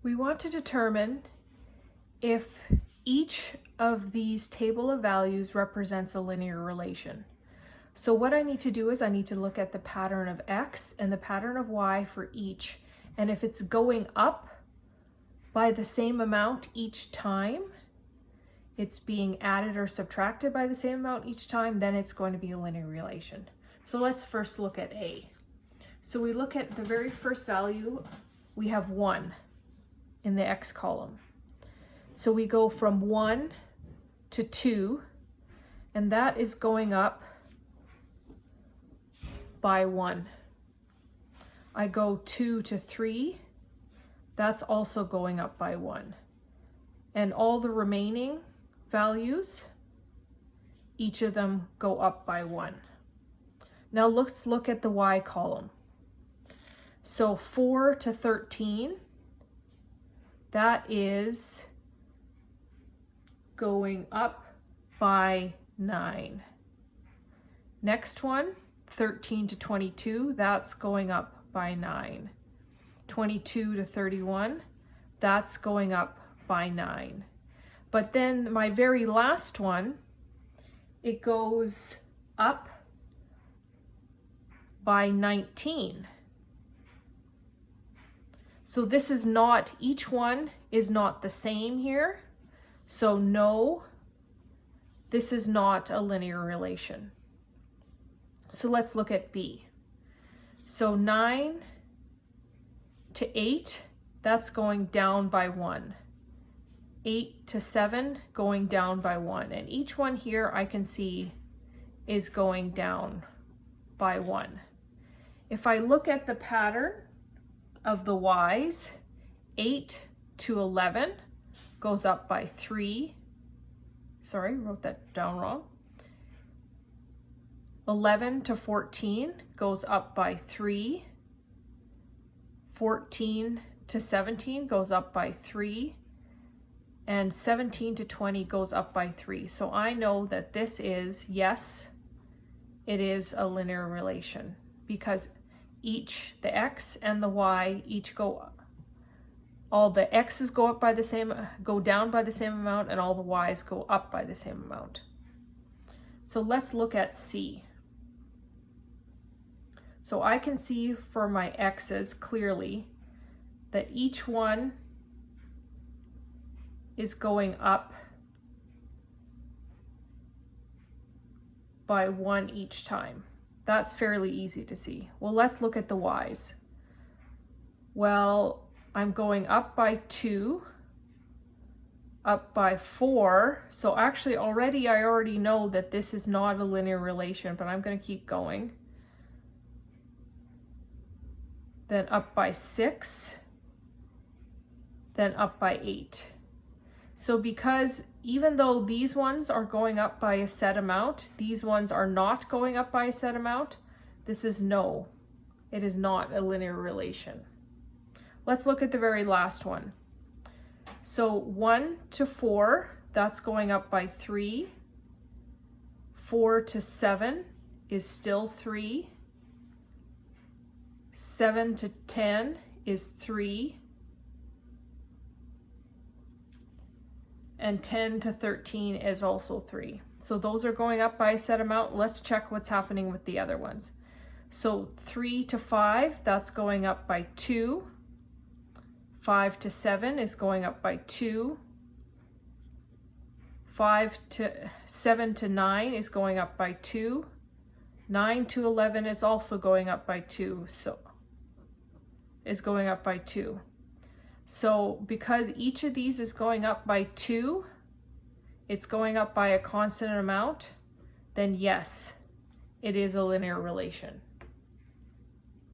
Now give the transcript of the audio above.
We want to determine if each of these table of values represents a linear relation. So what I need to do is I need to look at the pattern of x and the pattern of y for each. And if it's going up by the same amount each time, it's being added or subtracted by the same amount each time, then it's going to be a linear relation. So let's first look at A. So we look at the very first value, we have 1 in the x column. So we go from 1 to 2, and that is going up by 1. I go 2 to 3, that's also going up by 1. And all the remaining values, each of them go up by 1. Now let's look at the y column. So 4 to 13, that is going up by 9. Next one, 13 to 22, that's going up by 9. 22 to 31, that's going up by 9. But then my very last one, it goes up by 19. So this is not, each one is not the same here. So no, this is not a linear relation. So let's look at B. So 9 to 8, that's going down by 1. 8 to 7 going down by 1. And each one here I can see is going down by 1. If I look at the pattern of the y's, 8 to 11 goes up by 3. Sorry, wrote that down wrong. 11 to 14 goes up by 3. 14 to 17 goes up by 3. And 17 to 20 goes up by 3. So I know that this is, yes, it is a linear relation because each, the x and the y, each go up. All the x's go up by the same, go down by the same amount, and all the y's go up by the same amount. So let's look at C. So I can see for my x's clearly that each one is going up by 1 each time. That's fairly easy to see. Well, let's look at the y's. Well, I'm going up by 2, up by 4. So actually I already know that this is not a linear relation, but I'm going to keep going. Then up by 6, then up by 8. So because even though these ones are going up by a set amount, these ones are not going up by a set amount, this is no, it is not a linear relation. Let's look at the very last one. So 1 to 4, that's going up by 3. 4 to 7 is still 3. 7 to 10 is 3. And 10 to 13 is also 3. So those are going up by a set amount. Let's check what's happening with the other ones. So 3 to 5, that's going up by 2. 5 to 7 is going up by 2. 7 to 9 is going up by 2. 9 to 11 is also going up by 2. So is going up by 2. So because each of these is going up by 2, it's going up by a constant amount, then yes, it is a linear relation.